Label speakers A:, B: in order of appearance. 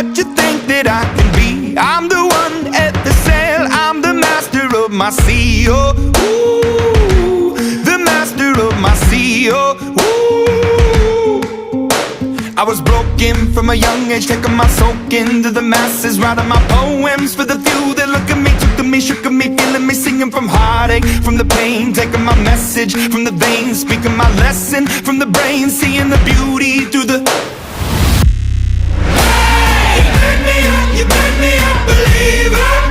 A: what you think that I can be. I'm the one at the sail, I'm the master of my sea. Oh, ooh, the master of my sea. Oh, ooh. I was broken from a young age, taking my soak into the masses, writing my poems for the few that look at me, took to me, shook at me, feeling me, singing from heartache, from the pain, taking my message from the veins, speaking my lesson from the brain, seeing the beauty through the... Hey, you made me a believer.